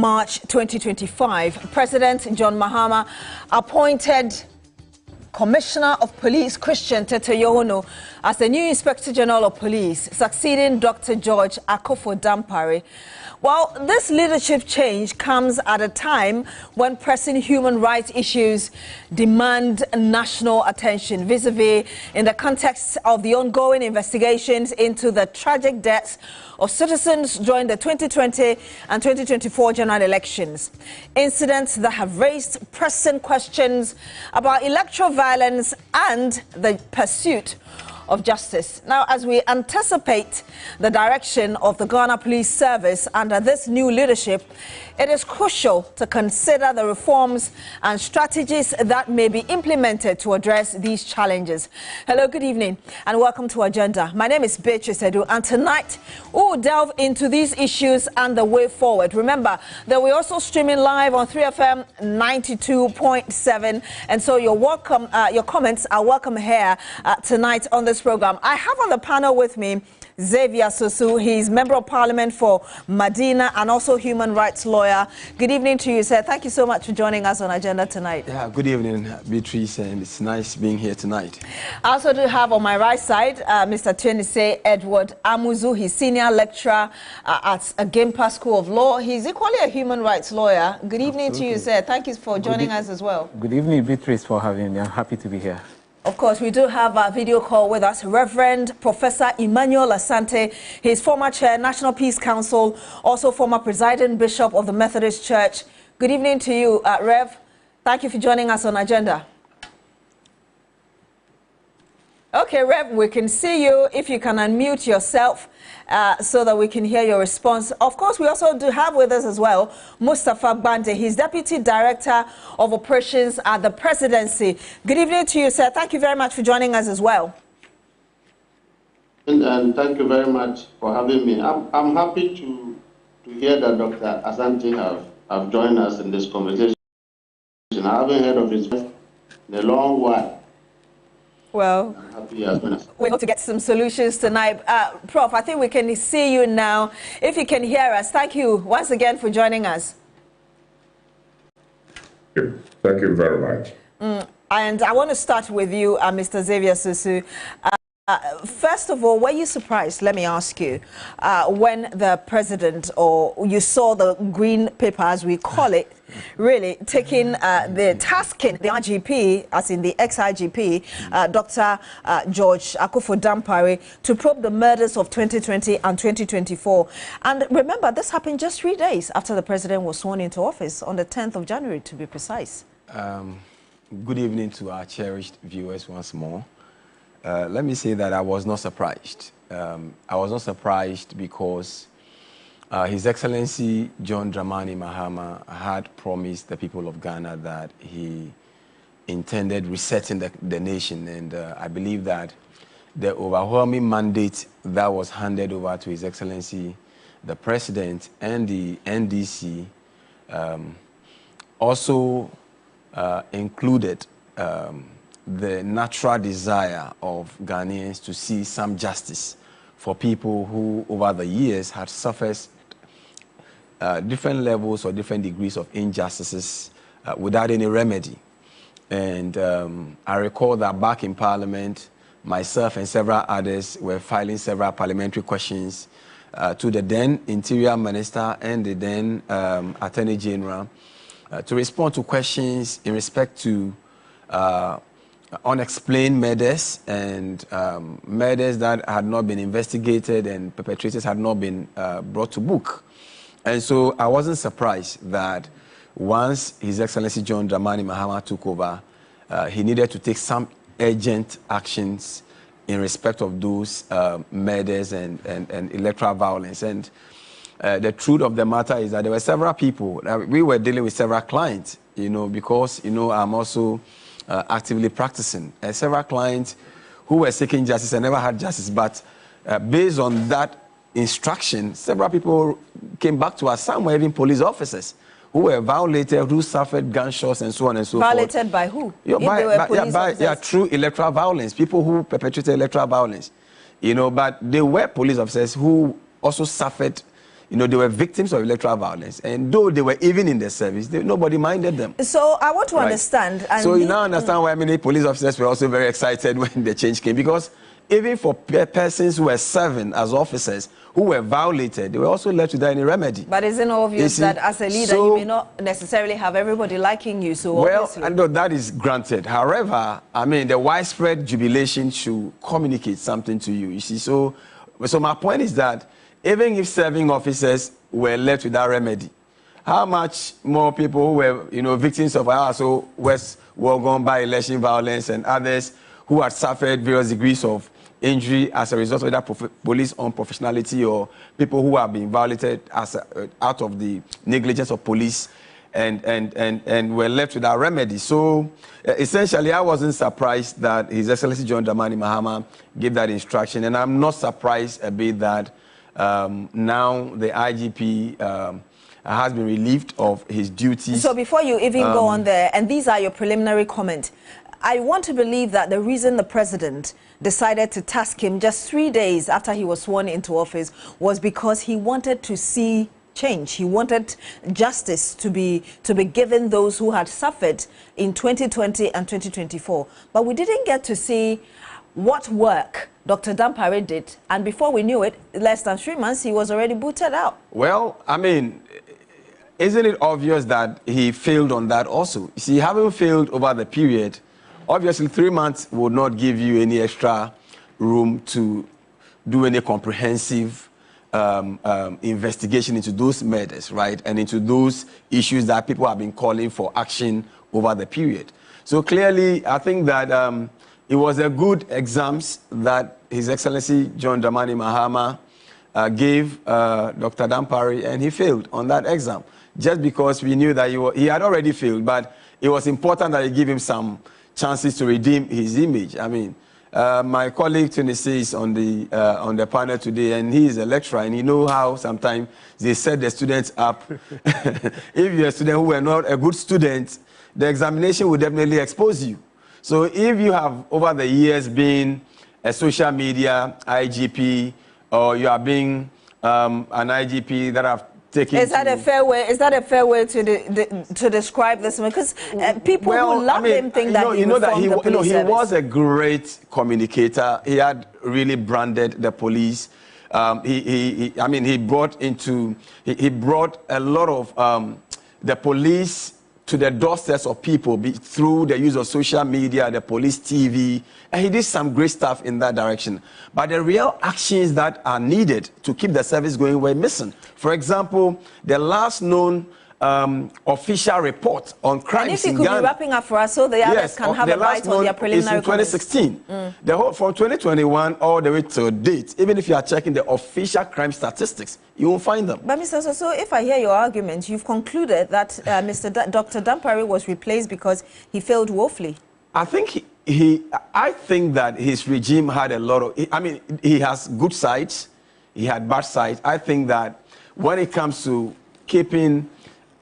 March 2025, President John Mahama appointed Commissioner of Police Christian Tete Yohono as the new Inspector General of Police, succeeding Dr. George Akufo-Dampare. Well, this leadership change comes at a time when pressing human rights issues demand national attention, vis-a-vis in the context of the ongoing investigations into the tragic deaths of citizens during the 2020 and 2024 general elections. Incidents that have raised pressing questions about electoral violence and the pursuit of justice. Now, as we anticipate the direction of the Ghana Police Service under this new leadership, it is crucial to consider the reforms and strategies that may be implemented to address these challenges. Hello, good evening, and welcome to Agenda. My name is Beatrice Adu, and tonight we'll delve into these issues and the way forward. Remember that we're also streaming live on 3FM 92.7, and so you're welcome. Your comments are welcome here tonight on this program. I have on the panel with me Xavier Sosu. He's Member of Parliament for Medina and also human rights lawyer. Good evening to you, sir. Thank you so much for joining us on Agenda tonight. Yeah, good evening, Beatrice, and it's nice being here tonight. I also do have on my right side Mr. Twenise Edward Amuzu. He's senior lecturer at Agempa School of Law. He's equally a human rights lawyer. Good evening to you, sir. Thank you for joining us as well. Good evening, Beatrice, for having me. I'm happy to be here. Of course, we do have a video call with us, Rev Professor Emmanuel Asante. He's former chair, National Peace Council, also former presiding bishop of the Methodist Church. Good evening to you, Rev. Thank you for joining us on Agenda. Okay, Rev, we can see you. If you can unmute yourself so that we can hear your response. Of course, we also do have with us as well Mustapha Gbande. He's Deputy Director of Operations at the Presidency. Good evening to you, sir. Thank you very much for joining us as well. And thank you very much for having me. I'm happy to hear that Dr. Asante have joined us in this conversation. I haven't heard of his in a long while. Well, we hope to get some solutions tonight. Prof, I think we can see you now. If you can hear us, thank you once again for joining us. Thank you very much. And I want to start with you, Mr. Xavier Sosu. First of all, were you surprised, let me ask you, when the president, or you saw the green paper, as we call it, really taking the tasking the IGP, as in the ex-IGP, Dr. George Akufo-Dampare, to probe the murders of 2020 and 2024. And remember, this happened just 3 days after the president was sworn into office, on the 10th of January, to be precise. Good evening to our cherished viewers once more. Let me say that I was not surprised. I was not surprised because His Excellency John Dramani Mahama had promised the people of Ghana that he intended resetting the nation, and I believe that the overwhelming mandate that was handed over to His Excellency the President and the NDC also included the natural desire of Ghanaians to see some justice for people who over the years had suffered different levels or different degrees of injustices without any remedy. And I recall that back in Parliament, myself and several others were filing several parliamentary questions to the then Interior Minister and the then Attorney General to respond to questions in respect to unexplained murders and murders that had not been investigated and perpetrators had not been brought to book. And so I wasn't surprised that once His Excellency John Dramani Mahama took over, he needed to take some urgent actions in respect of those murders and electoral violence. And the truth of the matter is that there were several people. We were dealing with several clients, because, I'm also actively practicing. Several clients who were seeking justice and never had justice, but based on that instruction, several people came back to us. Some were even police officers who were violated, who suffered gunshots and so on and so forth. Violated by who? True electoral violence, people who perpetrated electoral violence. But they were police officers who also suffered you know, they were victims of electoral violence. And though they were even in the service, nobody minded them. So I want to understand. And so you now understand why many police officers were also very excited when the change came. Because even for persons who were serving as officers who were violated, they were also left without any remedy. But isn't it obvious that as a leader, you may not necessarily have everybody liking you? So well, and that is granted. However, I mean, the widespread jubilation should communicate something to you. You see, so my point is that even if serving officers were left without remedy, how much more people who were, you know, victims of also West were gone by election violence and others who had suffered various degrees of injury as a result of that police unprofessionality, or people who have been violated as out of the negligence of police and were left without remedy. So essentially, I wasn't surprised that His Excellency John Dramani Mahama gave that instruction, and I'm not surprised a bit that now the IGP has been relieved of his duties. So before you even go on there, and these are your preliminary comments, I want to believe that the reason the president decided to task him just 3 days after he was sworn into office was because he wanted to see change. He wanted justice to be given those who had suffered in 2020 and 2024. But we didn't get to see what work Dr. Dampare did, and before we knew it, less than 3 months, he was already booted out. Well, I mean, isn't it obvious that he failed on that also? You see, having failed over the period, obviously 3 months would not give you any extra room to do any comprehensive investigation into those murders, right? And into those issues that people have been calling for action over the period. So clearly, I think that it was a good exams that His Excellency John Dramani Mahama gave Dr. Dampare, and he failed on that exam. Just because we knew that he had already failed, but it was important that he give him some chances to redeem his image. I mean, my colleague Tennessee is on the panel today, and he is a lecturer, and he knows how sometimes they set the students up. If you're a student who were not a good student, the examination will definitely expose you. So if you have over the years been a social media IGP, or you are being an IGP that have taken. Is that a fair way? Is that a fair way to describe this? Because people who love him think that he was a great communicator. He had really branded the police. He brought a lot of the police to the doorsteps of people through the use of social media, the police TV, and he did some great stuff in that direction. But the real actions that are needed to keep the service going were missing. For example, the last known official report on crimes in Ghana. And if you could be wrapping up for us so the others can have a bite on their preliminary comments. Is in 2016. The whole, from 2021 all the way to date, even if you are checking the official crime statistics, you won't find them. But Mr. Sosu, if I hear your argument, you've concluded that Dr. Dampare was replaced because he failed woefully. I think I think that his regime had a lot of, he has good sides, he had bad sides. I think that when it comes to keeping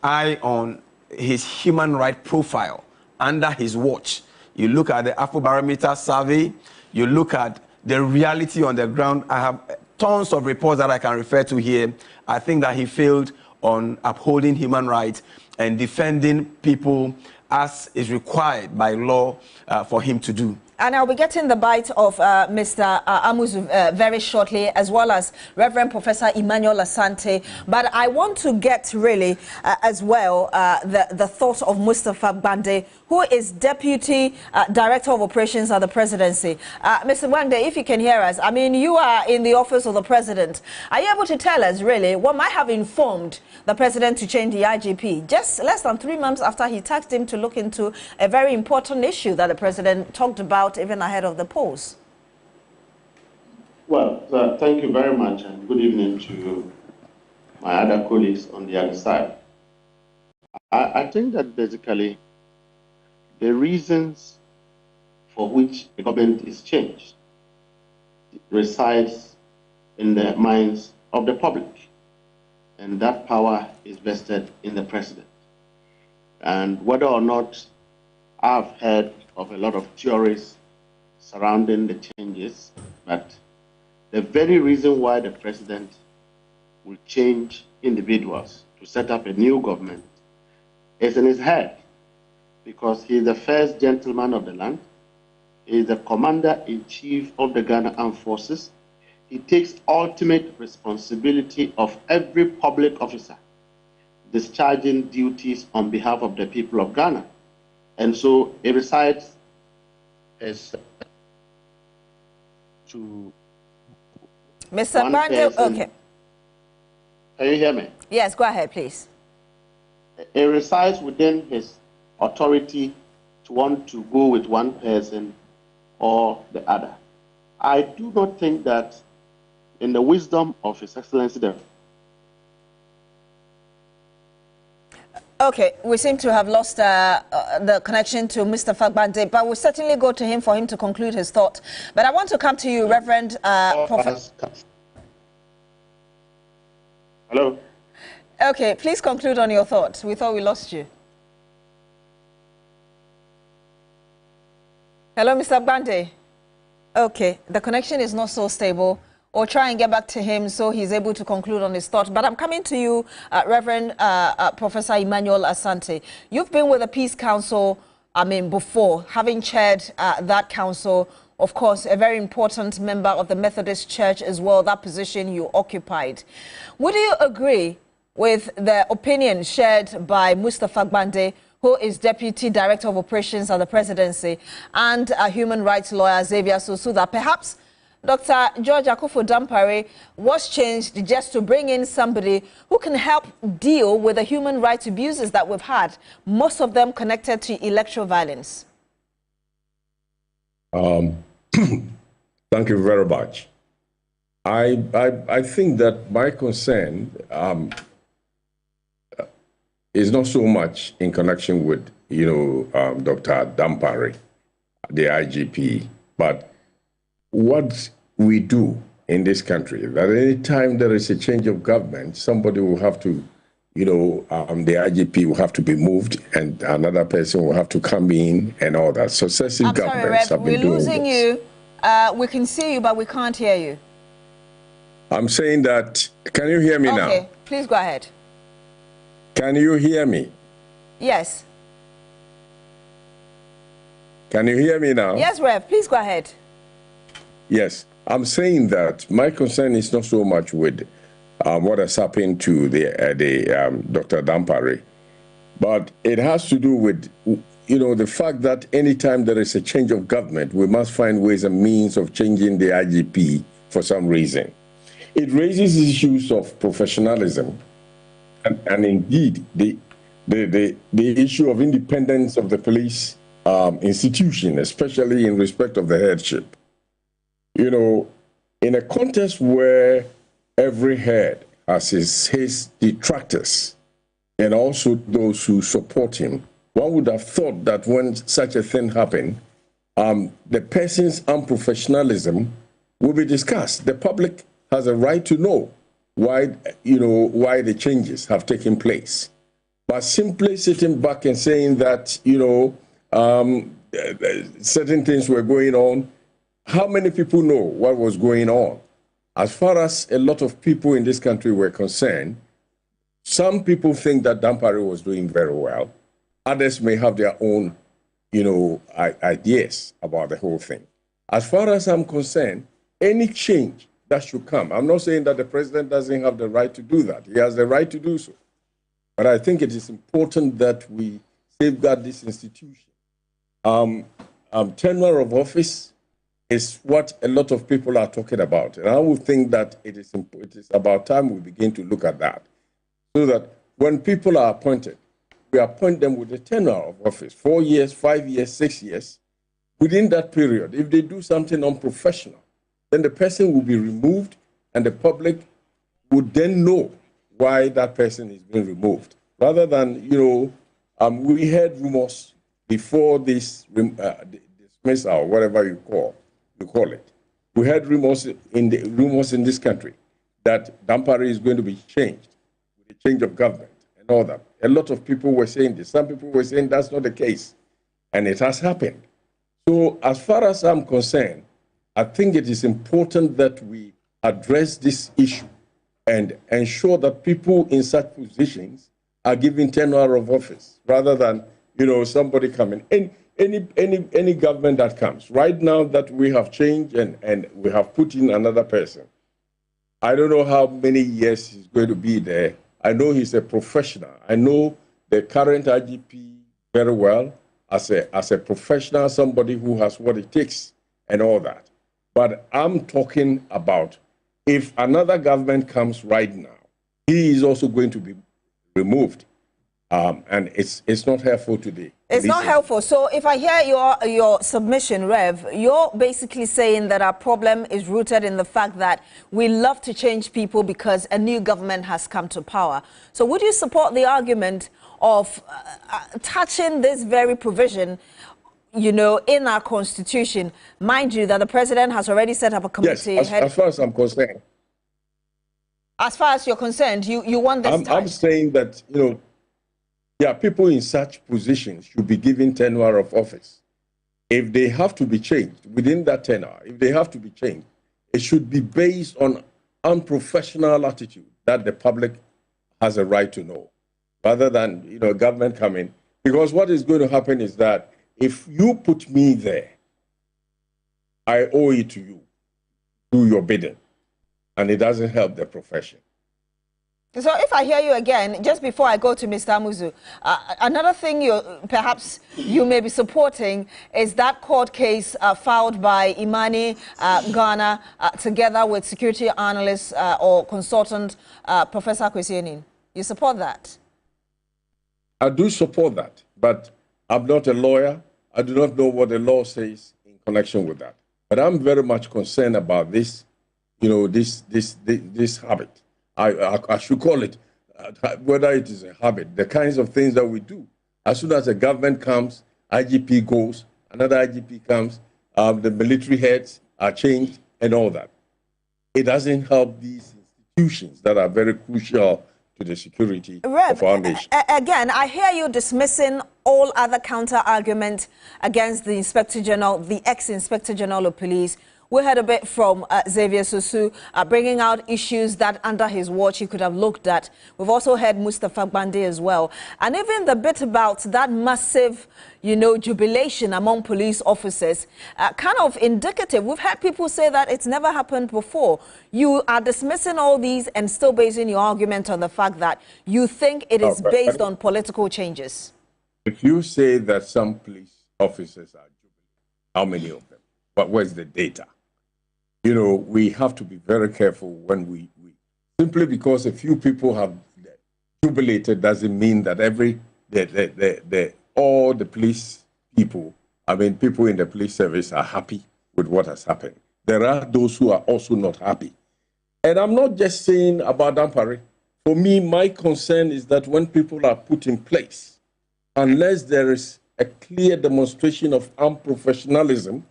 eye on his human rights profile under his watch, you look at the Afrobarometer survey, you look at the reality on the ground. I have tons of reports that I can refer to here. I think that he failed on upholding human rights and defending people as is required by law for him to do. And I'll be getting the bite of Mr. Amuzu very shortly, as well as Rev Professor Emmanuel Asante. But I want to get really as well the thoughts of Mustapha Gbande, who is Deputy Director of Operations at the Presidency. Mr. Gbande, if you can hear us, I mean, you are in the office of the President. Are you able to tell us really what might have informed the President to change the IGP just less than 3 months after he tasked him to look into a very important issue that the President talked about even ahead of the polls? Well, thank you very much, and good evening to my other colleagues on the other side. I think that basically the reasons for which the government is changed resides in the minds of the public, and that power is vested in the President. And whether or not I've heard of a lot of theories surrounding the changes, but the very reason why the President will change individuals to set up a new government is in his head, because he is the first gentleman of the land. He is the commander-in-chief of the Ghana Armed Forces. He takes ultimate responsibility of every public officer discharging duties on behalf of the people of Ghana. And so he recites as to Mr. Gbande, okay. Can you hear me? Yes, go ahead, please. It resides within his authority to want to go with one person or the other. I do not think that in the wisdom of His Excellency the Okay, we seem to have lost the connection to Mustapha Gbande, but we'll certainly go to him for him to conclude his thought. But I want to come to you, Reverend Professor. Hello? Okay, please conclude on your thoughts. We thought we lost you. Hello, Mr. Gbande. Okay, the connection is not so stable. Or try and get back to him so he's able to conclude on his thought. But I'm coming to you, Reverend Professor Emmanuel Asante. You've been with the Peace Council, before, having chaired that council. Of course, a very important member of the Methodist Church as well, that position you occupied. Would you agree with the opinion shared by Mustapha Gbande, who is Deputy Director of Operations at the Presidency, and a human rights lawyer, Xavier Sosu, that perhaps Dr. George Akufo-Dampare was changed just to bring in somebody who can help deal with the human rights abuses that we've had, most of them connected to electoral violence? Thank you very much. I think that my concern is not so much in connection with, Dr. Dampare, the IGP, but what we do in this country, that any time there is a change of government, somebody will have to, the IGP will have to be moved and another person will have to come in and all that. Successive governments have been doing this. We're losing you. We can see you, but we can't hear you. I'm saying that, can you hear me now? Okay, please go ahead. Can you hear me? Yes. Can you hear me now? Yes, Rev, please go ahead. Yes, I'm saying that my concern is not so much with what has happened to Dr. Dampare, but it has to do with, the fact that anytime there is a change of government, we must find ways and means of changing the IGP for some reason. It raises issues of professionalism and indeed the issue of independence of the police institution, especially in respect of the headship. In a context where every head has his detractors and also those who support him, one would have thought that when such a thing happened, the person's unprofessionalism will be discussed. The public has a right to know why the changes have taken place. But simply sitting back and saying that, certain things were going on, how many people know what was going on? As far as a lot of people in this country were concerned, some people think that Dampare was doing very well. Others may have their own, ideas about the whole thing. As far as I'm concerned, any change that should come, I'm not saying that the president doesn't have the right to do that. He has the right to do so. But I think it is important that we safeguard this institution. Tenure of office is what a lot of people are talking about. And I would think that it is about time we begin to look at that. So that when people are appointed, we appoint them with a tenure of office, 4 years, 5 years, 6 years. Within that period, if they do something unprofessional, then the person will be removed and the public would then know why that person is being removed. Rather than, we heard rumors before this dismissal, whatever you call it. We heard rumors in this country that Dampare is going to be changed with the change of government and all that. A lot of people were saying this. Some people were saying that's not the case. And it has happened. So as far as I'm concerned, I think it is important that we address this issue and ensure that people in such positions are given tenure of office rather than, somebody coming. Any government that comes. Right now that we have changed and we have put in another person, I don't know how many years he's going to be there. I know he's a professional. I know the current IGP very well as a professional, somebody who has what it takes and all that. But I'm talking about if another government comes right now, he is also going to be removed. And it's not helpful today. It's not helpful. So if I hear your submission, Rev, you're basically saying that our problem is rooted in the fact that we love to change people because a new government has come to power. So would you support the argument of touching this very provision, in our constitution? Mind you, that the president has already set up a committee. Yes, as far as I'm concerned. As far as you're concerned, you want this I'm saying that, people in such positions should be given tenure of office. If they have to be changed within that tenure, if they have to be changed, it should be based on unprofessional attitude that the public has a right to know, rather than, government coming. Because what is going to happen is that if you put me there, I owe it to you. Do your bidding. And it doesn't help the profession. So if I hear you again, just before I go to Mr. Amuzu, another thing perhaps you may be supporting is that court case filed by Imani Ghana together with security analyst or consultant Professor Kwesi. You support that? I do support that, but I'm not a lawyer. I do not know what the law says in connection with that. But I'm very much concerned about this, this habit. I should call it, whether it is a habit, the kinds of things that we do. As soon as a government comes, IGP goes, another IGP comes, the military heads are changed and all that. It doesn't help these institutions that are very crucial to the security of our nation. Again, I hear you dismissing all other counter-arguments against the Inspector General, the ex-Inspector General of Police. We heard a bit from Xavier Sosu bringing out issues that under his watch he could have looked at. We've also heard Mustapha Gbande as well. And even the bit about that massive, jubilation among police officers, kind of indicative. We've heard people say that it's never happened before. You are dismissing all these and still basing your argument on the fact that you think it is based on political changes. If you say that some police officers are jubilant, how many of them? But where's the data? We have to be very careful when we simply because a few people have jubilated doesn't mean that all the police people, people in the police service are happy with what has happened. There are those who are also not happy. And I'm not just saying about Dampare. For me, my concern is that when people are put in place, unless there is a clear demonstration of unprofessionalism,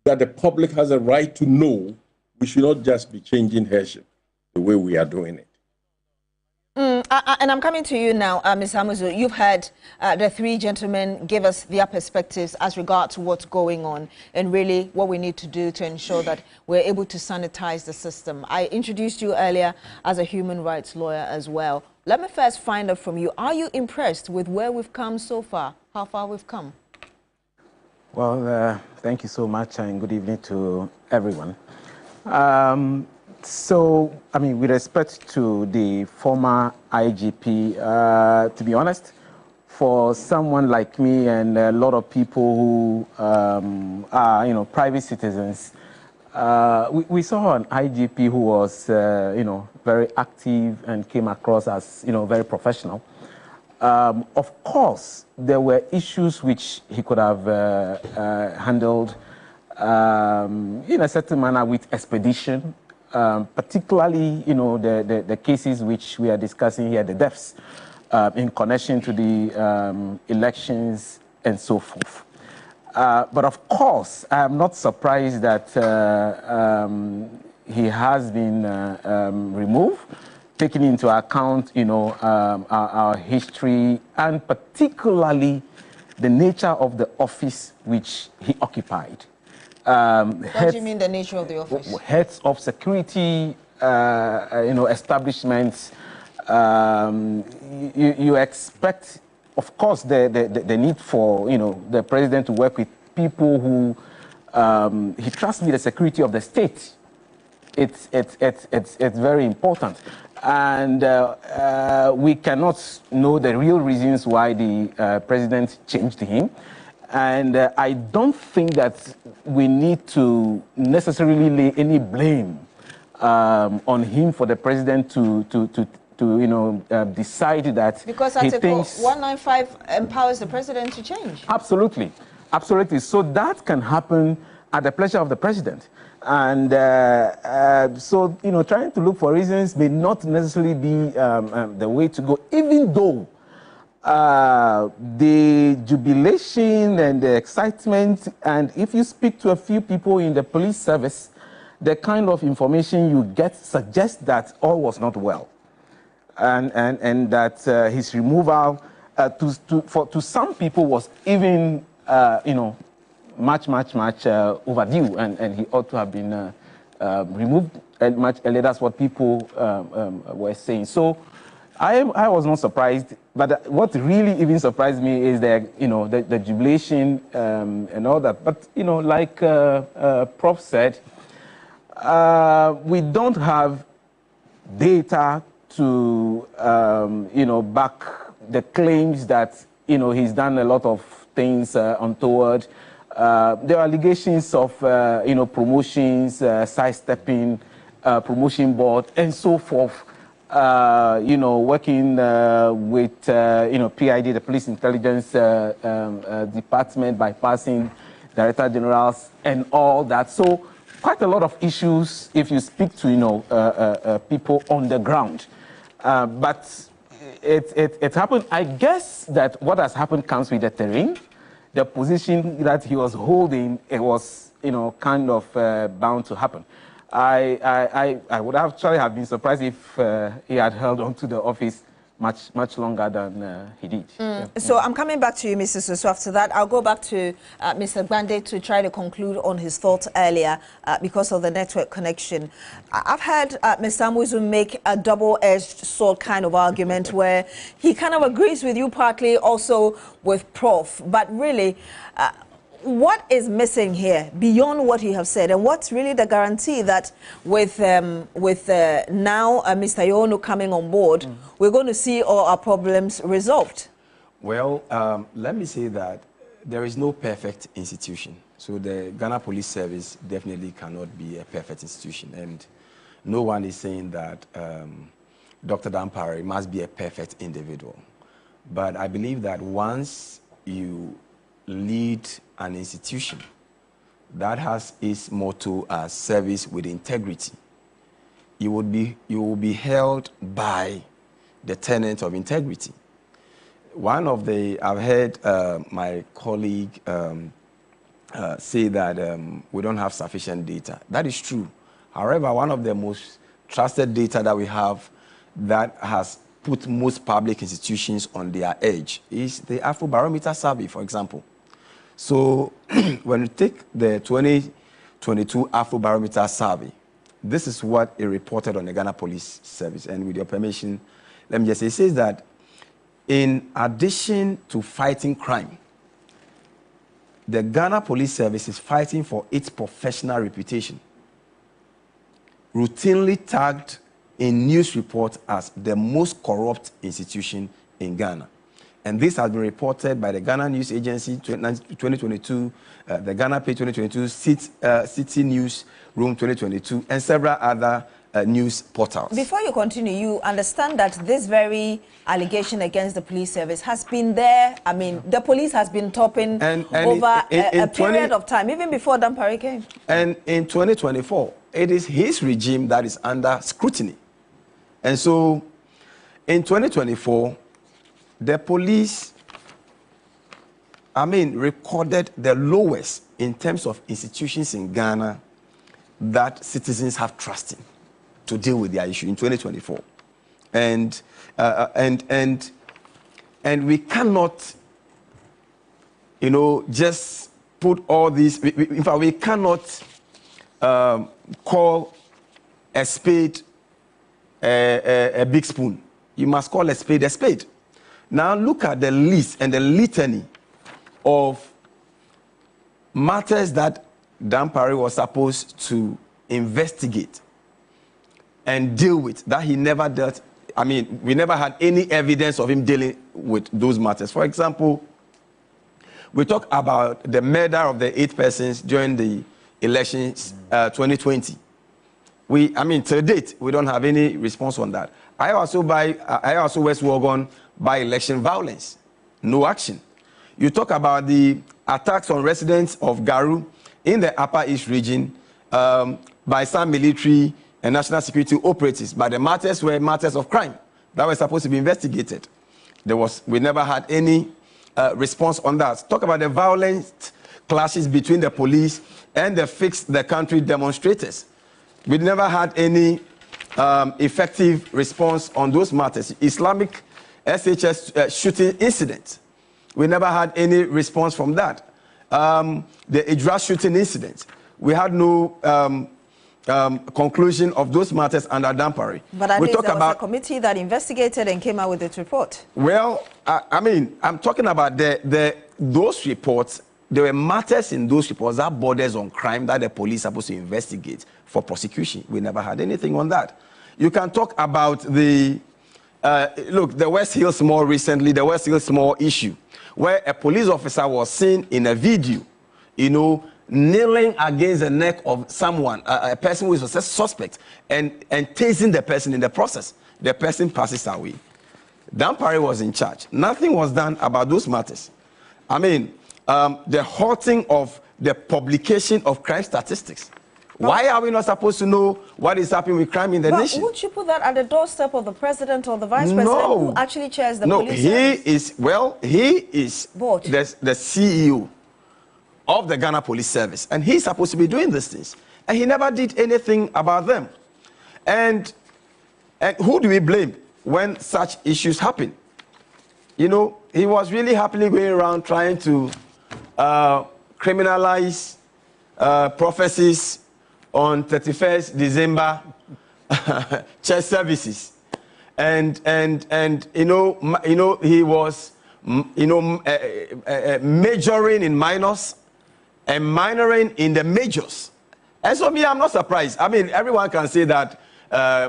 that the public has a right to know, we should not just be changing hairship the way we are doing it. And I'm coming to you now, Ms. Amuzu. You've heard the three gentlemen give us their perspectives as regards to what's going on and really what we need to do to ensure that we're able to sanitize the system. I introduced you earlier as a human rights lawyer as well. Let me first find out from you, are you impressed with where we've come so far, how far we've come? Well, thank you so much and good evening to everyone. With respect to the former IGP, to be honest, for someone like me and a lot of people who are, private citizens, we saw an IGP who was, very active and came across as, very professional. Of course, there were issues which he could have handled in a certain manner with expedition, particularly, the cases which we are discussing here, the deaths in connection to the elections and so forth. But of course, I am not surprised that he has been removed, taking into account, our history and particularly the nature of the office which he occupied. What do you mean the nature of the office? Heads of security establishments, you expect, of course, the need for, the president to work with people who he trusts me, the security of the state. It's very important. And we cannot know the real reasons why the president changed him. And I don't think that we need to necessarily lay any blame on him for the president to decide that because Article 195 empowers the president to change. Absolutely, absolutely. So that can happen at the pleasure of the president. And so, trying to look for reasons may not necessarily be the way to go, even though the jubilation and the excitement, and if you speak to a few people in the police service, the kind of information you get suggests that all was not well. And that his removal to some people was even, much overdue, and he ought to have been removed much earlier. That's what people were saying. So I was not surprised, but what really even surprised me is the jubilation and all that. But like Prof said, we don't have data to back the claims that he's done a lot of things untoward. There are allegations of promotions, sidestepping, promotion board, and so forth. Working with PID, the Police Intelligence Department, bypassing Director Generals and all that. So quite a lot of issues if you speak to people on the ground. But it happened. I guess that what has happened comes with the terrain. The position that he was holding, it was kind of bound to happen. I would actually have been surprised if he had held on to the office much longer than he did. Yeah. So I'm coming back to you, Mr. Sosu. After that, I'll go back to Mr. Gbande to try to conclude on his thoughts earlier because of the network connection. I've heard Mr. Amuzu make a double-edged sword kind of argument where he kind of agrees with you partly, also with Prof. But really, what is missing here beyond what you have said, and what's really the guarantee that with now Mr. Yono coming on board, we're going to see all our problems resolved? Well, let me say that there is no perfect institution. So the Ghana Police Service definitely cannot be a perfect institution, and no one is saying that Dr. Dampare must be a perfect individual. But I believe that once you lead an institution that has its motto as service with integrity, you will be held by the tenet of integrity. I've heard my colleague say that we don't have sufficient data. That is true. However, one of the most trusted data that we have that has put most public institutions on their edge is the Afrobarometer survey, for example. So when you take the 2022 Afrobarometer survey, this is what it reported on the Ghana Police Service. And with your permission, let me just say, it says that in addition to fighting crime, the Ghana Police Service is fighting for its professional reputation, routinely tagged in news reports as the most corrupt institution in Ghana. And this has been reported by the Ghana News Agency 2022, the Ghana Page 2022, City News Room 2022, and several other news portals. Before you continue, you understand that this very allegation against the police service has been there. I mean, the police has been topping over a period of time, even before Dampare came. And in 2024, it is his regime that is under scrutiny. And so, in 2024, the police, recorded the lowest in terms of institutions in Ghana that citizens have trust in to deal with their issue in 2024. And we cannot, just put all these, in fact, we cannot call a spade a big spoon. You must call a spade a spade. Now look at the list and the litany of matters that Dampare was supposed to investigate and deal with that he never dealt. I mean, we never had any evidence of him dealing with those matters. For example, we talk about the murder of the 8 persons during the elections 2020. To date, we don't have any response on that. I also West Wuogon by election violence, no action. You talk about the attacks on residents of Garu in the Upper East region by some military and national security operatives, but the matters were matters of crime that were supposed to be investigated. We never had any response on that. Talk about the violent clashes between the police and the Fix the Country demonstrators. We never had any effective response on those matters. Islamic SHS shooting incident. We never had any response from that. The Idra shooting incident. We had no conclusion of those matters under Dampare. But at least there was a committee that investigated and came out with its report. Well, I'm talking about those reports. There were matters in those reports that borders on crime that the police are supposed to investigate for prosecution. We never had anything on that. You can talk about the West Hills Mall recently, the West Hills Mall issue, where a police officer was seen in a video, kneeling against the neck of someone, a person who is a suspect, and tasing the person in the process. The person passes away. Dampare was in charge. Nothing was done about those matters. The halting of the publication of crime statistics. Why are we not supposed to know what is happening with crime in the nation? Would you put that at the doorstep of the president or the vice president who actually chairs the police service? He is the CEO of the Ghana Police Service, and he's supposed to be doing these things, and he never did anything about them. And who do we blame when such issues happen? He was really happily going around trying to criminalize prophecies on 31st December church services, and he was majoring in minors and minoring in the majors. And so I'm not surprised. Everyone can say that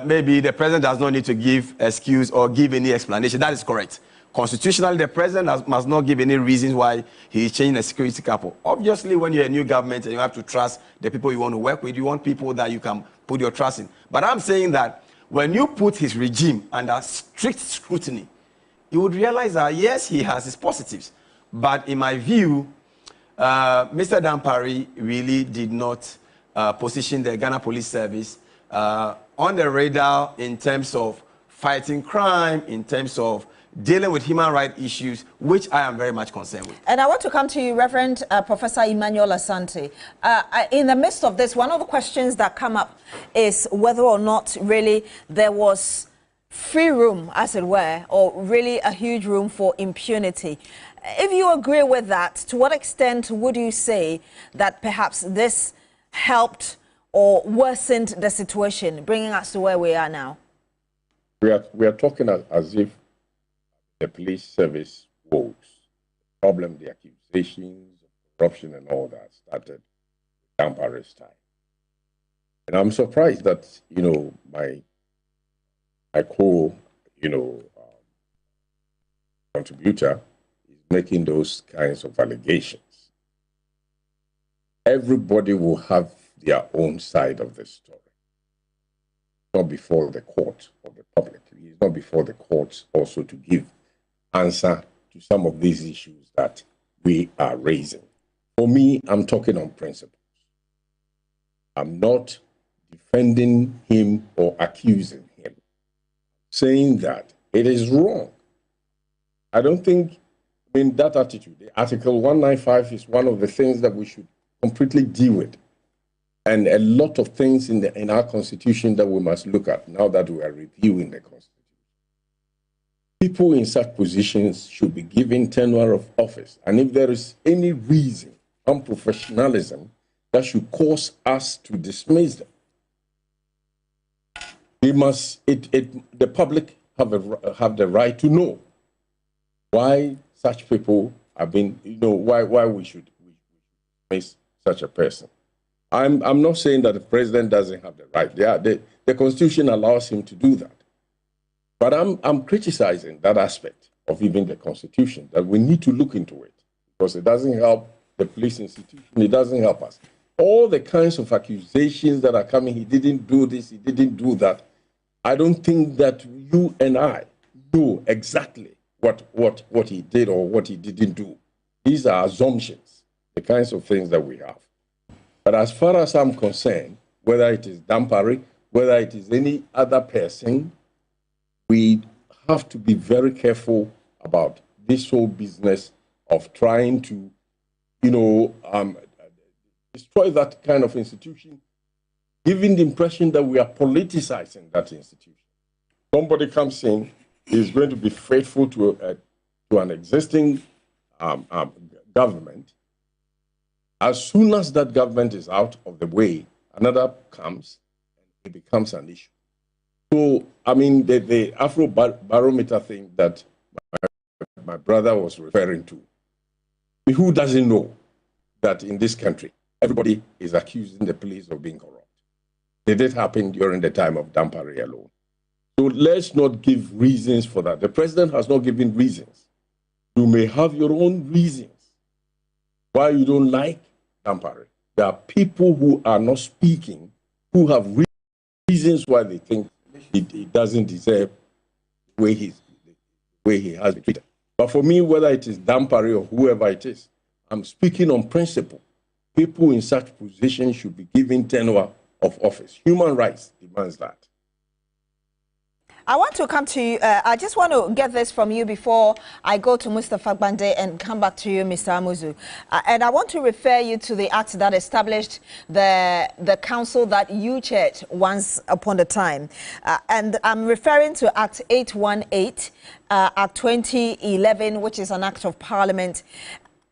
maybe the president does not need to give excuse or give any explanation. That is correct. Constitutionally, the president must not give any reasons why he is changing the security couple. Obviously, when you're a new government and you have to trust the people you want to work with, you want people that you can put your trust in. But I'm saying that when you put his regime under strict scrutiny, you would realize that, yes, he has his positives. But in my view, Mr. Dampare really did not position the Ghana Police Service on the radar in terms of fighting crime, in terms of dealing with human rights issues, which I am very much concerned with. And I want to come to you, Reverend Professor Emmanuel Asante. In the midst of this, one of the questions that come up is whether or not really there was free room, as it were, or really a huge room for impunity. If you agree with that, to what extent would you say that perhaps this helped or worsened the situation, bringing us to where we are now? We are talking as if the police service woes, the problem, the accusations of corruption and all that started Dampare's time. And I'm surprised that, my contributor is making those kinds of allegations. Everybody will have their own side of the story. Not before the court or the public. It's not before the courts also to give answer to some of these issues that we are raising. For me, I'm talking on principles. I'm not defending him or accusing him, saying that it is wrong. I don't think, that attitude, the Article 195 is one of the things that we should completely deal with. And a lot of things in our Constitution that we must look at now that we are reviewing the Constitution. People in such positions should be given tenure of office. And if there is any reason, unprofessionalism, that should cause us to dismiss them, We must, the public have the right to know why such people have been, why we should miss such a person. I'm not saying that the president doesn't have the right. The Constitution allows him to do that. But I'm criticizing that aspect of even the Constitution, that we need to look into it, because it doesn't help the police institution, it doesn't help us. All the kinds of accusations that are coming, he didn't do this, he didn't do that, I don't think that you and I know exactly what he did or what he didn't do. These are assumptions, the kinds of things that we have. But as far as I'm concerned, whether it is Dampare, whether it is any other person, we have to be very careful about this whole business of trying to, destroy that kind of institution, giving the impression that we are politicizing that institution. Somebody comes in, is going to be faithful to an existing government. As soon as that government is out of the way, another comes, and it becomes an issue. So, I mean, the Afro barometer thing that my brother was referring to, who doesn't know that in this country, everybody is accusing the police of being corrupt? Did it happen during the time of Dampare alone? So let's not give reasons for that. The president has not given reasons. You may have your own reasons why you don't like Dampare. There are people who are not speaking, who have reasons why they think he doesn't deserve the way he has been treated. But for me, whether it is Dampare or whoever it is, I'm speaking on principle. People in such positions should be given tenure of office. Human rights demands that. I want to come to you. I just want to get this from you before I go to Mustapha Gbande and come back to you, Mr. Amuzu. And I want to refer you to the act that established the council that you chaired once upon a time. And I'm referring to Act 818, Act 2011, which is an act of parliament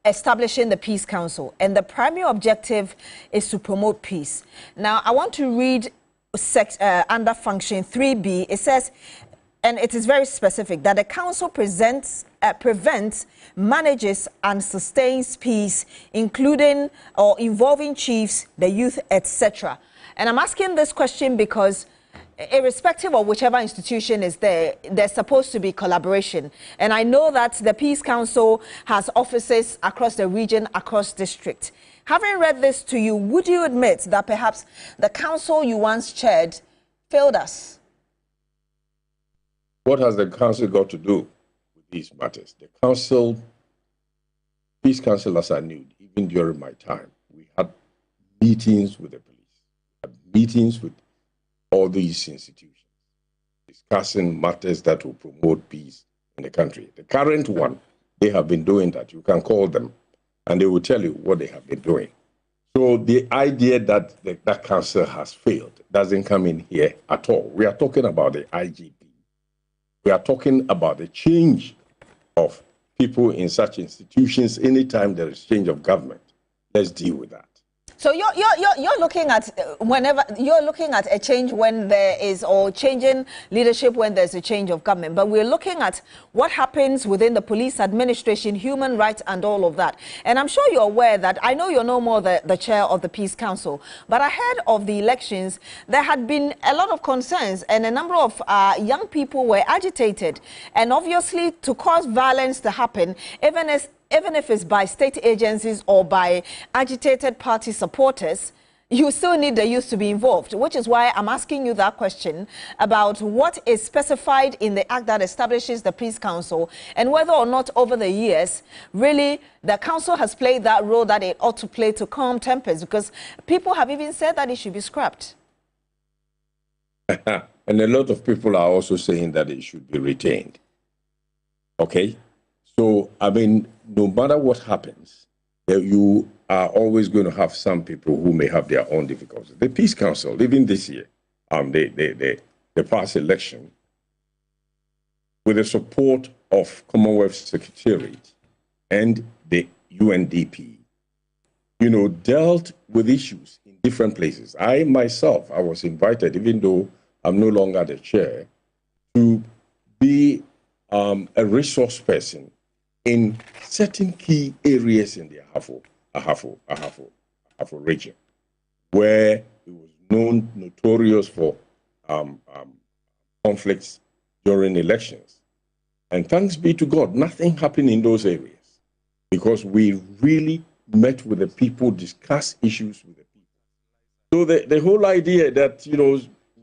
establishing the Peace Council. And the primary objective is to promote peace. Now, I want to read under function 3B. It says, and it is very specific, that the council prevents, manages and sustains peace, including or involving chiefs, the youth, etc. And I'm asking this question because irrespective of whichever institution is there, there's supposed to be collaboration. And I know that the Peace Council has offices across the region, across district. Having read this to you, would you admit that perhaps the council you once chaired failed us? What has the council got to do with these matters? The council, Peace Council, as I knew, even during my time, we had meetings with the police, had meetings with all these institutions, discussing matters that will promote peace in the country. The current one, they have been doing that. You can call them, and they will tell you what they have been doing. So the idea that that council has failed doesn't come in here at all. We are talking about the IGP. We are talking about the change of people in such institutions anytime there is change of government. Let's deal with that. So you're looking at whenever you're looking at a change when there is, or changing leadership when there's a change of government, but we're looking at what happens within the police administration, human rights, and all of that. And I'm sure you're aware that, I know you're no more the chair of the Peace Council, but ahead of the elections, there had been a lot of concerns, and a number of young people were agitated, and obviously to cause violence to happen, even if it's by state agencies or by agitated party supporters, you still need the youth to be involved, which is why I'm asking you that question about what is specified in the act that establishes the Peace Council, and whether or not over the years, really, the council has played that role that it ought to play to calm tempers, because people have even said that it should be scrapped. And a lot of people are also saying that it should be retained. Okay? So, I mean, no matter what happens, you are always going to have some people who may have their own difficulties. The Peace Council, even this year, the past election, with the support of Commonwealth Secretariat and the UNDP, dealt with issues in different places. I myself, I was invited, even though I'm no longer the chair, to be a resource person in certain key areas in the Ahafo region, where it was notorious for conflicts during elections. And thanks be to God, nothing happened in those areas because we really met with the people, discussed issues with the people. So the whole idea that,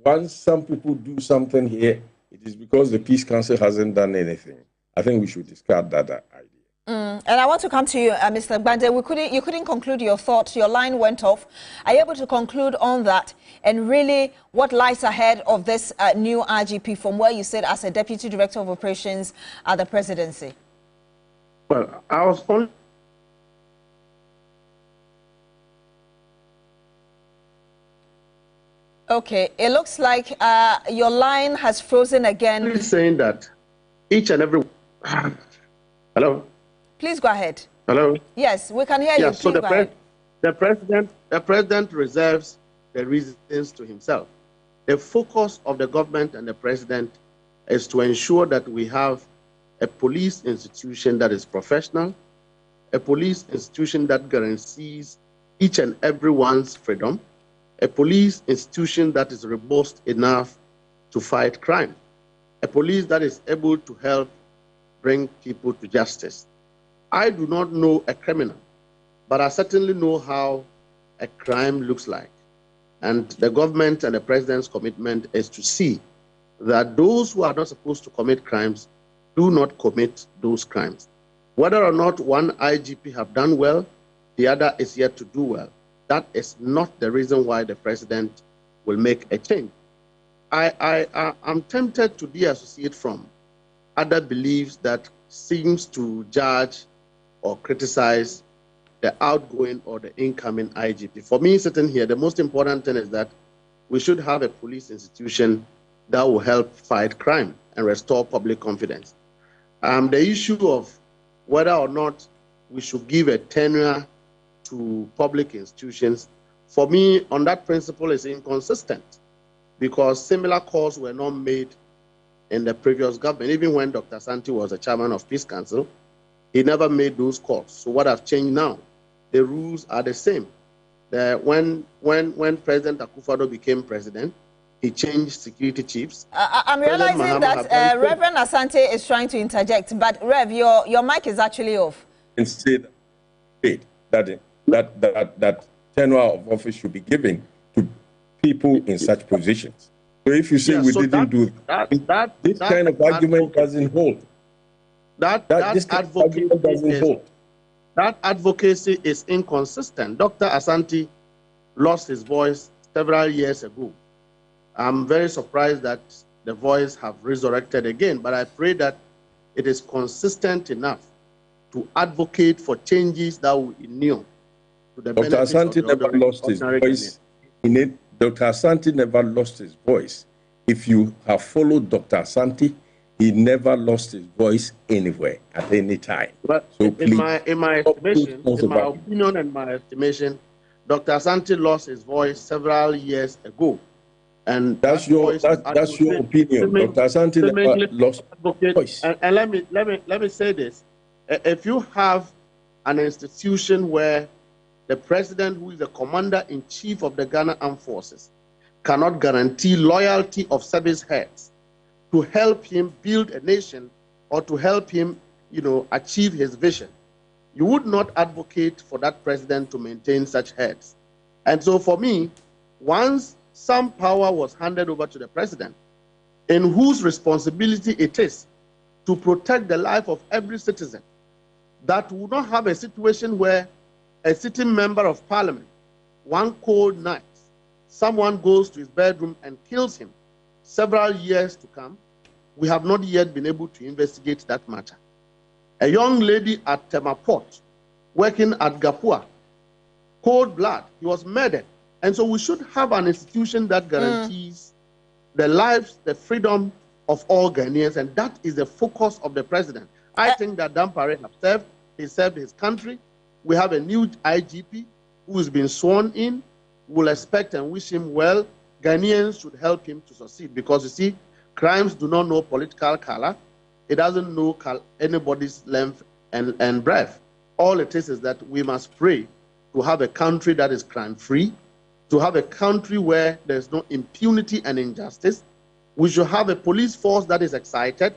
once some people do something here, it is because the Peace Council hasn't done anything. I think we should discard that idea. And I want to come to you, Mr. Gbande. You couldn't conclude your thoughts. Your line went off. Are you able to conclude on that? And really, what lies ahead of this new IGP from where you sit as a Deputy Director of Operations at the Presidency? Well, I was only... Okay, it looks like your line has frozen again. Saying that each and every... Hello? Please go ahead. Hello? Yes, we can hear you. So Please the president reserves the reasons to himself. The focus of the government and the president is to ensure that we have a police institution that is professional, a police institution that guarantees each and everyone's freedom, a police institution that is robust enough to fight crime, a police that is able to help bring people to justice. I do not know a criminal, but I certainly know how a crime looks like. And the government and the president's commitment is to see that those who are not supposed to commit crimes do not commit those crimes. Whether or not one IGP have done well, the other is yet to do well. That is not the reason why the president will make a change. I'm tempted to deassociate from other beliefs that seems to judge or criticize the outgoing or the incoming IGP. For me, sitting here, the most important thing is that we should have a police institution that will help fight crime and restore public confidence. The issue of whether or not we should give a tenure to public institutions, for me, on that principle is inconsistent because similar calls were not made in the previous government. Even when Dr. Asante was the chairman of Peace Council, he never made those calls. So what has changed now? The rules are the same. When President Akufo-Addo became president, he changed security chiefs. I'm realizing that Reverend Asante is trying to interject, but Rev, your mic is actually off. Instead, that tenure of office should be given to people in such positions. So if you say didn't do that, this kind of argument doesn't hold. That advocacy is inconsistent. Dr. Asante lost his voice several years ago. I'm very surprised that the voice have resurrected again, but I pray that it is consistent enough to advocate for changes that will inure to the Dr. Asante never lost his voice. Dr. Asante never lost his voice. If you have followed Dr. Asante, he never lost his voice anywhere at any time. But so in my opinion and my estimation, Dr. Asante lost his voice several years ago. And that's your opinion. Dr. Asante never lost his voice. And let me say this. If you have an institution where the president, who is the commander-in-chief of the Ghana Armed Forces, cannot guarantee loyalty of service heads to help him build a nation or to help him, achieve his vision, you would not advocate for that president to maintain such heads. And so for me, once some power was handed over to the president, in whose responsibility it is to protect the life of every citizen, that would not have a situation where a sitting member of parliament, one cold night, someone goes to his bedroom and kills him. Several years to come, we have not yet been able to investigate that matter. A young lady at Temaport, working at Gapua, cold blood, he was murdered. And so we should have an institution that guarantees the lives, the freedom of all Ghanaians, and that is the focus of the president. I think that Dampare has served. He served his country. We have a new IGP who has been sworn in. We'll expect and wish him well, Ghanaians should help him to succeed, because you see, crimes do not know political color. It doesn't know anybody's length and breadth. All it is that we must pray to have a country that is crime-free, to have a country where there's no impunity and injustice. We should have a police force that is excited,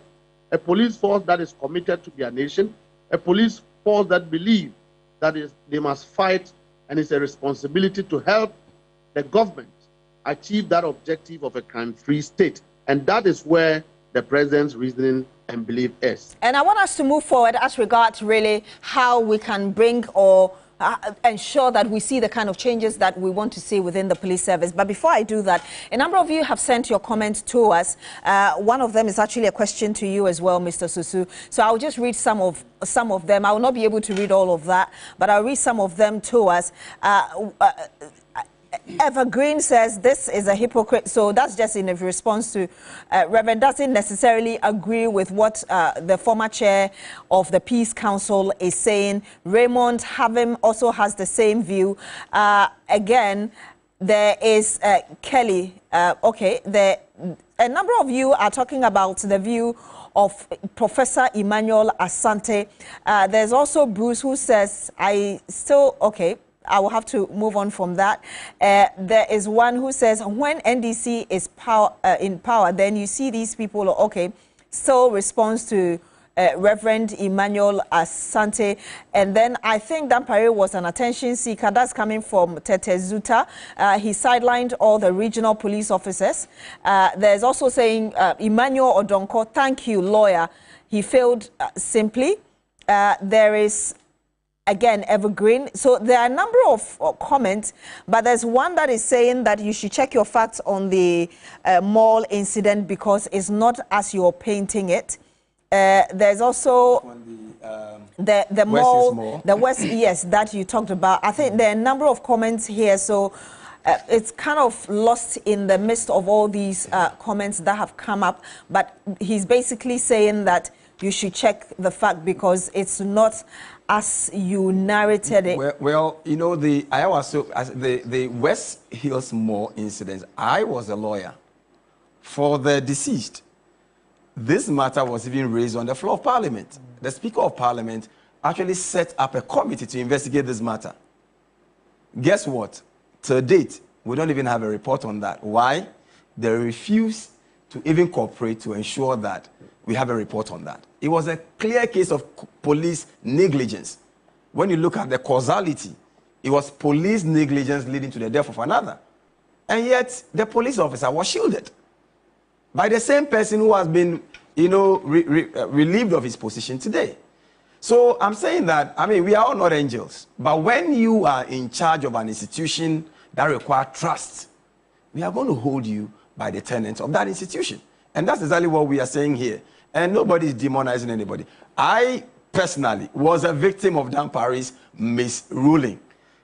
a police force that is committed to their nation, a police force that believes that they must fight, and it's a responsibility to help the government achieve that objective of a crime-free state. And that is where the president's reasoning and belief is. And I want us to move forward as regards really how we can bring or ensure that we see the kind of changes that we want to see within the police service. But before I do that, a number of you have sent your comments to us. One of them is actually a question to you as well, Mr. Sosu. So I'll just read some of them. I will not be able to read all of that, but I'll read some of them to us. Evergreen says this is a hypocrite. So that's just in response to Reverend doesn't necessarily agree with what the former chair of the Peace Council is saying. Raymond Havim also has the same view. Again, there is Kelly. Okay, a number of you are talking about the view of Professor Emmanuel Asante. There's also Bruce who says, okay, I will have to move on from that. There is one who says, when NDC is in power, then you see these people, okay, still responds to Reverend Emmanuel Asante. And then I think Dampare was an attention seeker. That's coming from Tete Zuta. He sidelined all the regional police officers. There's also saying, Emmanuel Odonko, thank you, lawyer. He failed simply. There is again, Evergreen. So there are a number of comments, but there's one that is saying that you should check your facts on the mall incident because it's not as you're painting it. There's also the mall, the West, yes, that you talked about. I think there are a number of comments here, so it's kind of lost in the midst of all these comments that have come up, but he's basically saying that you should check the fact because it's not as you narrated it. Well, you know, the West Hills Mall incident, I was a lawyer for the deceased. This matter was even raised on the floor of Parliament. The Speaker of Parliament actually set up a committee to investigate this matter. Guess what? To date, we don't even have a report on that. Why? They refuse to even cooperate to ensure that we have a report on that. It was a clear case of police negligence. When you look at the causality, it was police negligence leading to the death of another. And yet, the police officer was shielded by the same person who has been, you know, relieved of his position today. So I'm saying that, I mean, we are all not angels. But when you are in charge of an institution that requires trust, we are going to hold you by the tenets of that institution. And that's exactly what we are saying here. And nobody is demonizing anybody. I personally was a victim of Dampare's misruling.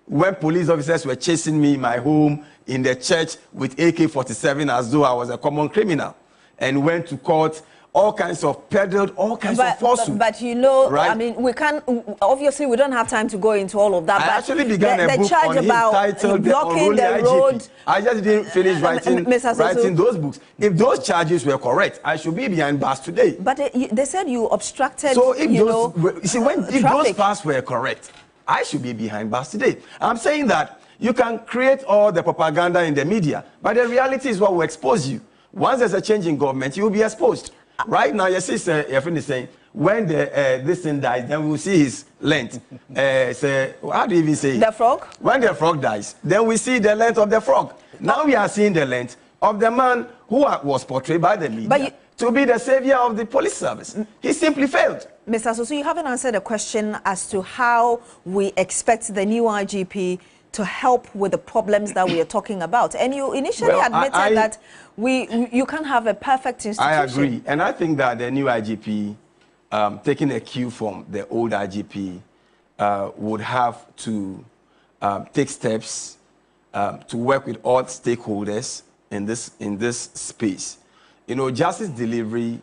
When police officers were chasing me in my home, in the church with AK-47 as though I was a common criminal, and went to court, all kinds of peddled, all kinds of falsehoods. But you know, right? I mean, we can't, obviously we don't have time to go into all of that. I but actually began a book on him titled blocking the road. I just didn't finish writing those books. If those charges were correct, I should be behind bars today. But they said you obstructed, so if if those parts were correct, I should be behind bars today. I'm saying that you can create all the propaganda in the media, but the reality is what will expose you. Once there's a change in government, you will be exposed. Right now, your sister, your friend is saying, when this thing dies, then we will see his length. How do you even say it? The frog? When the frog dies, then we see the length of the frog. Now we are seeing the length of the man who was portrayed by the media to be the savior of the police service. He simply failed. Mr. Sosu, you haven't answered a question as to how we expect the new IGP to help with the problems that we are talking about. And you initially admitted that you can't have a perfect institution. I agree. And I think that the new IGP, taking a cue from the old IGP, would have to take steps to work with all stakeholders in this space. You know, justice delivery,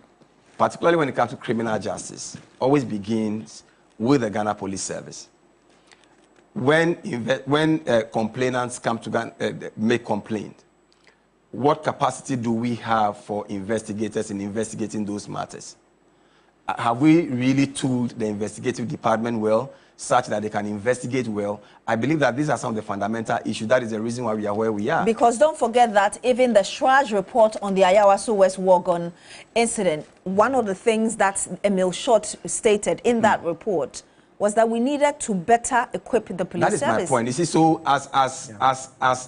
particularly when it comes to criminal justice, always begins with the Ghana Police Service. When complainants come to make complaint, what capacity do we have for investigators in investigating those matters? Have we really tooled the investigative department well, such that they can investigate well? I believe that these are some of the fundamental issues. That is the reason why we are where we are. Because don't forget that even the Shraj report on the Ayawaso West Wagon incident, one of the things that Emil Short stated in that report was that we needed to better equip the police service. That is my point. You see, so as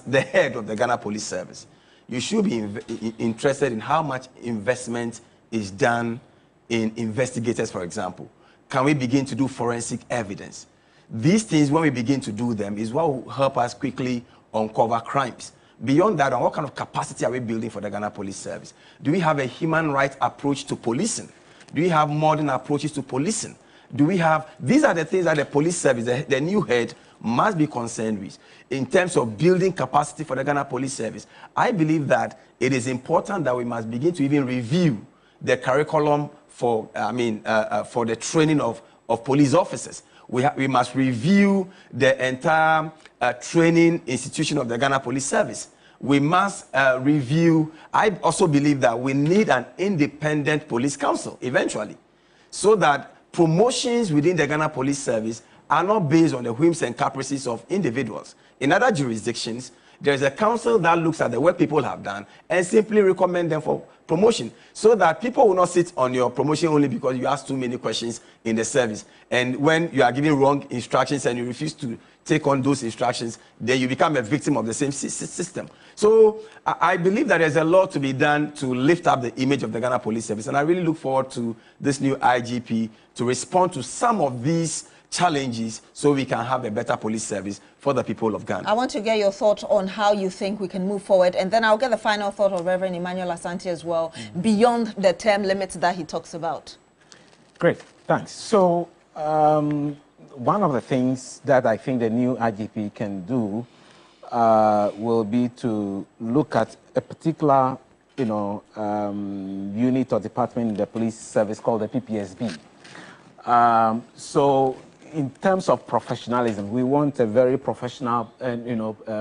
the head of the Ghana Police Service, you should be interested in how much investment is done in investigators, for example. Can we begin to do forensic evidence? These things, when we begin to do them, is what will help us quickly uncover crimes. Beyond that, what kind of capacity are we building for the Ghana Police Service? Do we have a human rights approach to policing? Do we have modern approaches to policing? Do we have, these are the things that the police service, the new head, must be concerned with. In terms of building capacity for the Ghana Police Service, I believe that it is important that we must begin to even review the curriculum for, for the training of police officers. We must review the entire training institution of the Ghana Police Service. We must review, I also believe that we need an independent police council eventually, so that promotions within the Ghana Police Service are not based on the whims and caprices of individuals. In other jurisdictions, there is a council that looks at the work people have done and simply recommend them for promotion, so that people will not sit on your promotion only because you ask too many questions in the service. And when you are giving wrong instructions and you refuse to take on those instructions, then you become a victim of the same system. So I believe that there's a lot to be done to lift up the image of the Ghana Police Service. And I really look forward to this new IGP to respond to some of these challenges so we can have a better police service for the people of Ghana. I want to get your thoughts on how you think we can move forward, and then I'll get the final thought of Reverend Emmanuel Asante as well, beyond the term limits that he talks about. Great, thanks. So one of the things that I think the new IGP can do will be to look at a particular, unit or department in the police service called the PPSB. So in terms of professionalism, we want a very professional,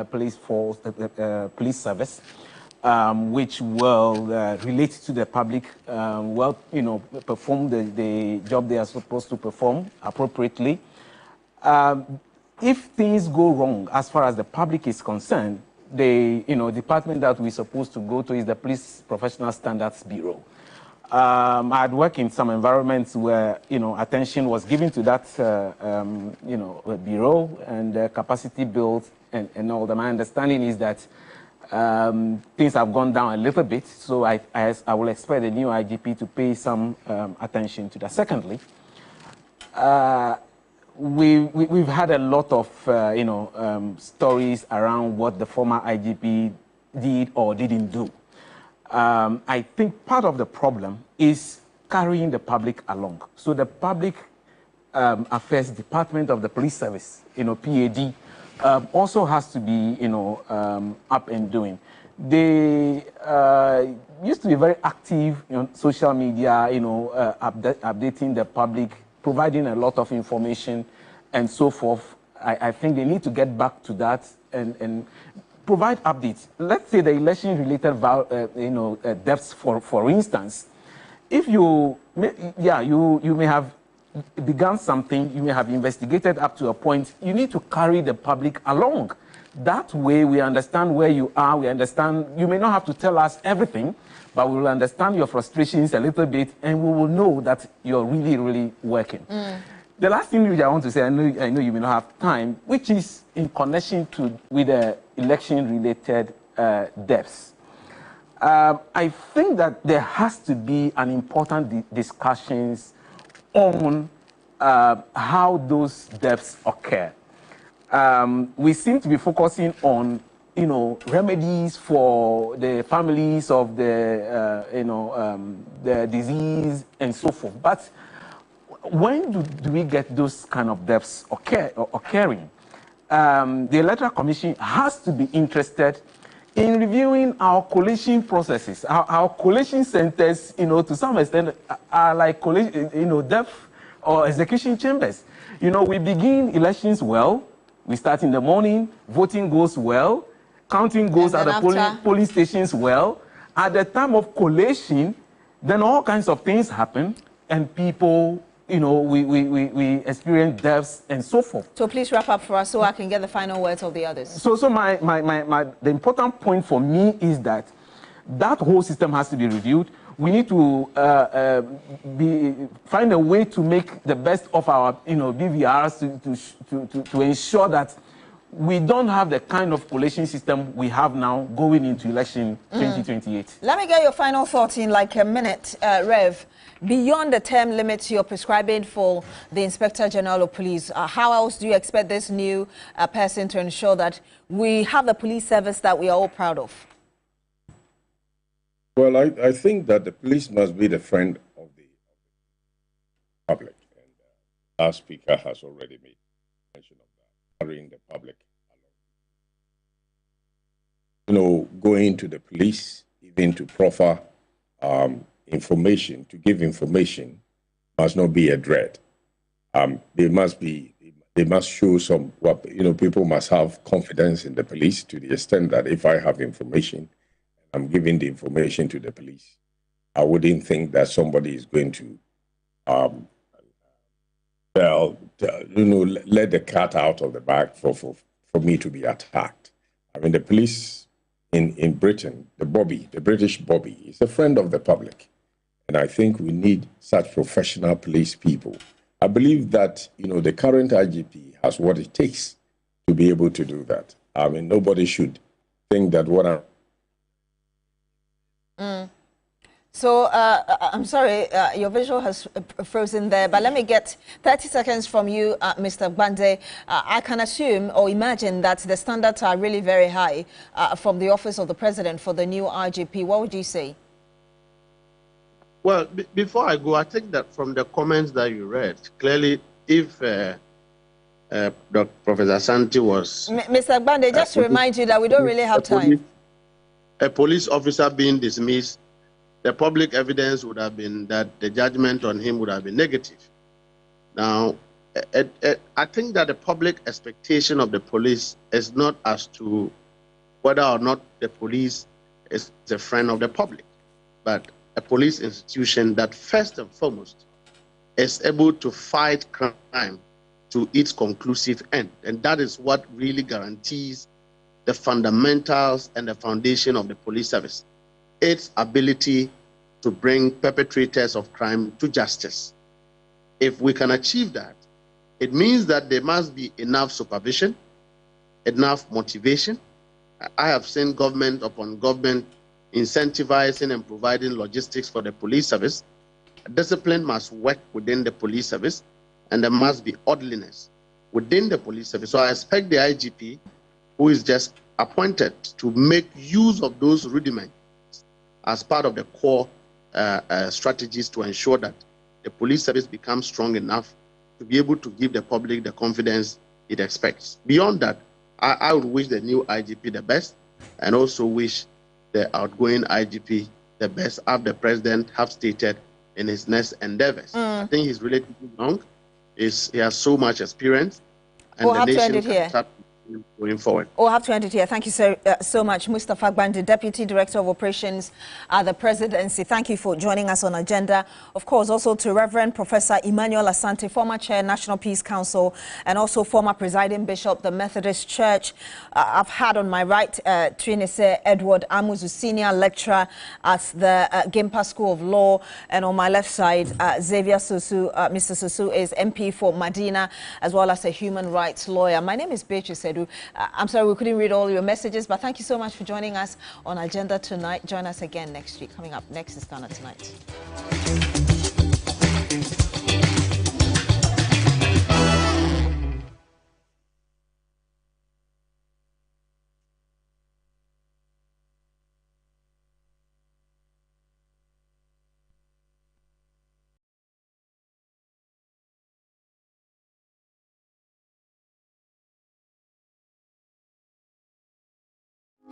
police force, police service, which will relate to the public, perform the job they are supposed to perform appropriately. If things go wrong as far as the public is concerned, the department that we're supposed to go to is the Police Professional Standards Bureau. I'd worked in some environments where, attention was given to that, bureau and capacity built and all that. My understanding is that things have gone down a little bit, so I will expect the new IGP to pay some attention to that. Secondly, we've had a lot of, stories around what the former IGP did or didn't do. I think part of the problem is carrying the public along. So the Public Affairs Department of the Police Service, PAD, also has to be, up and doing. They used to be very active on social media, updating the public, providing a lot of information and so forth. I think they need to get back to that and provide updates. Let's say the election-related, deaths, for instance. If you may have begun something, you may have investigated up to a point. You need to carry the public along. That way, we understand where you are. We understand. You may not have to tell us everything, but we will understand your frustrations a little bit, and we will know that you're really, really working. The last thing which I want to say, I know you may not have time, which is in connection with the election-related deaths. I think that there has to be an important discussions on how those deaths occur. We seem to be focusing on, remedies for the families of the disease and so forth. But when do we get those kind of deaths occurring? The Electoral Commission has to be interested in reviewing our collation processes. Our collation centers, to some extent, are like death or execution chambers. We begin elections well. We start in the morning, voting goes well, counting goals at the polling stations well. At the time of collation, then all kinds of things happen, and people, you know, we experience deaths and so forth. So please wrap up for us so I can get the final words of the others. So the important point for me is that whole system has to be reviewed. We need to find a way to make the best of our, you know, BVRs to ensure that we don't have the kind of collation system we have now going into election 2028. Let me get your final thoughts in like a minute, Rev. Beyond the term limits you're prescribing for the Inspector General of Police, how else do you expect this new person to ensure that we have the police service that we are all proud of? Well, I think that the police must be the friend of the public. And our speaker has already made mention of that, carrying the public along. You know, going to the police, even to proffer information, to give information, must not be a dread. They must show some, you know, people must have confidence in the police to the extent that if I have information, I'm giving the information to the police, I wouldn't think that somebody is going to, you know, let the cat out of the bag for me to be attacked. I mean, the police in Britain, the British Bobby, is a friend of the public. And I think we need such professional police people. I believe that, you know, the current IGP has what it takes to be able to do that. I mean, nobody should think that what I'm... So, I'm sorry, your visual has frozen there, but let me get 30 seconds from you, Mr. Gbande. I can assume or imagine that the standards are really very high from the Office of the President for the new IGP. What would you say? Well, before I go, I think that from the comments that you read, clearly, if Dr. Professor Asante was... Mr. Gbande, just to remind you that we don't really have time. A police officer being dismissed, the public evidence would have been that the judgment on him would have been negative. Now, I think that the public expectation of the police is not as to whether or not the police is a friend of the public, but a police institution that first and foremost is able to fight crime to its conclusive end. And that is what really guarantees the fundamentals and the foundation of the police service, its ability to bring perpetrators of crime to justice. If we can achieve that, it means that there must be enough supervision, enough motivation. I have seen government upon government incentivizing and providing logistics for the police service. Discipline must work within the police service, and there must be orderliness within the police service. So I expect the IGP, who is just appointed, to make use of those rudiments as part of the core strategies to ensure that the police service becomes strong enough to be able to give the public the confidence it expects. Beyond that, I would wish the new IGP the best, and also wish the outgoing IGP the best, as the president have stated in his next endeavors. I think he's relatively young. He has so much experience, and we'll the have to end nation it here. can start going forward. We'll have to end it here. Thank you so much, Mustapha Gbande, Deputy Director of Operations at the Presidency. Thank you for joining us on Agenda. Of course, also to Rev Professor Emmanuel Asante, former Chair, National Peace Council, and also former Presiding Bishop, the Methodist Church. I've had on my right Trinise Edward Amuzu, Senior Lecturer at the Gimpa School of Law, and on my left side, Xavier Sosu. Mr. Sosu is MP for Medina, as well as a human rights lawyer. My name is Beatrice Adu. I'm sorry we couldn't read all your messages, but thank you so much for joining us on Agenda tonight. Join us again next week. Coming up next is Ghana Tonight.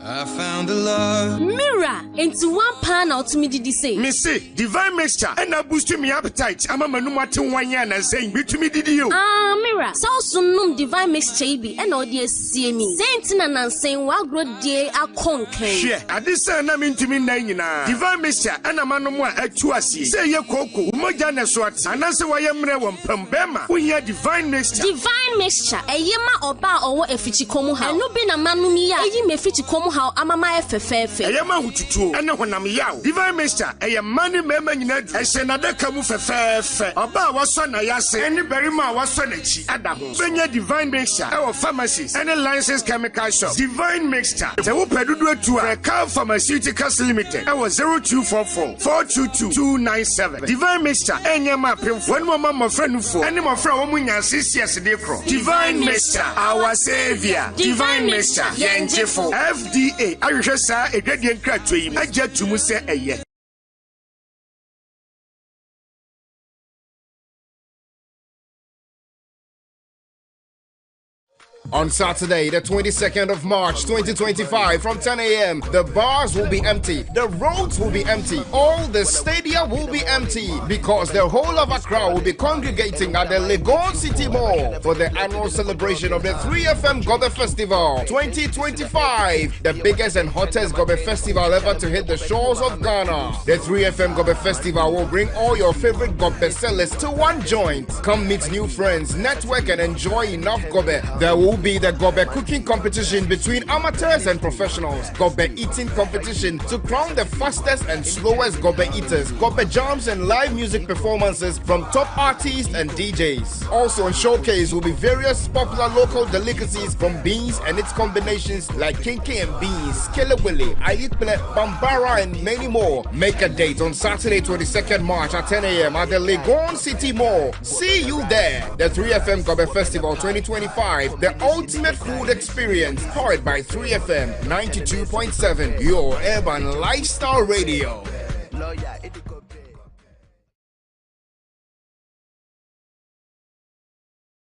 I found the love. Mirror into one pan out to me did say. Missy, divine mixture and I boosted me appetite. I'm a manumatu 1 year and saying, me to me did you. Mirror, so soon divine mixture be and all dear see me. Saint and saying, what good day are conquer. Yeah, at this time I'm into me nine. Divine mixture and a manumwa at Tuasi. Say your cocoa, Mojana Swat, and answer why I'm rewan Pambema. We hear divine mixture. Divine mixture, a yema or bar or a fichikomu how. No been a manumia, a me fichikomu how I'm a my fefe. A yama hutu, and when I'm yow. Divine mixture, a money member in it, as another camu fefe. About was son I say, any berryma was son Adamu. Senior divine mixture, our pharmacies, and a licensed chemical shop. Divine mixture, the Upedu to a Cal Pharmaceuticals Limited. I was 0244 422 297. Divine mixture, and your map, one more mama friend for any more from Munya 6 years a day. Divine mixture, our savior. Divine mixture, Yanjefo. FDA, I just saw a gradient crack to him. I just to say a year. On Saturday, the 22nd of March 2025, from 10 a.m., the bars will be empty, the roads will be empty, all the stadia will be empty because the whole of Accra will be congregating at the Legon City Mall for the annual celebration of the 3FM Gobe Festival 2025, the biggest and hottest Gobe Festival ever to hit the shores of Ghana. The 3FM Gobe Festival will bring all your favorite Gobe sellers to one joint. Come meet new friends, network and enjoy enough Gobe. There will be the Gobe cooking competition between amateurs and professionals, Gobe eating competition to crown the fastest and slowest Gobe eaters, Gobe jams and live music performances from top artists and DJs. Also on showcase will be various popular local delicacies from beans and its combinations like kinky and beans, kelewele, ayitple, bambara and many more. Make a date on Saturday 22nd March at 10 a.m. at the Legon City Mall. See you there. The 3FM Gobe Festival 2025, the ultimate food experience, powered by 3FM 92.7, your urban lifestyle radio.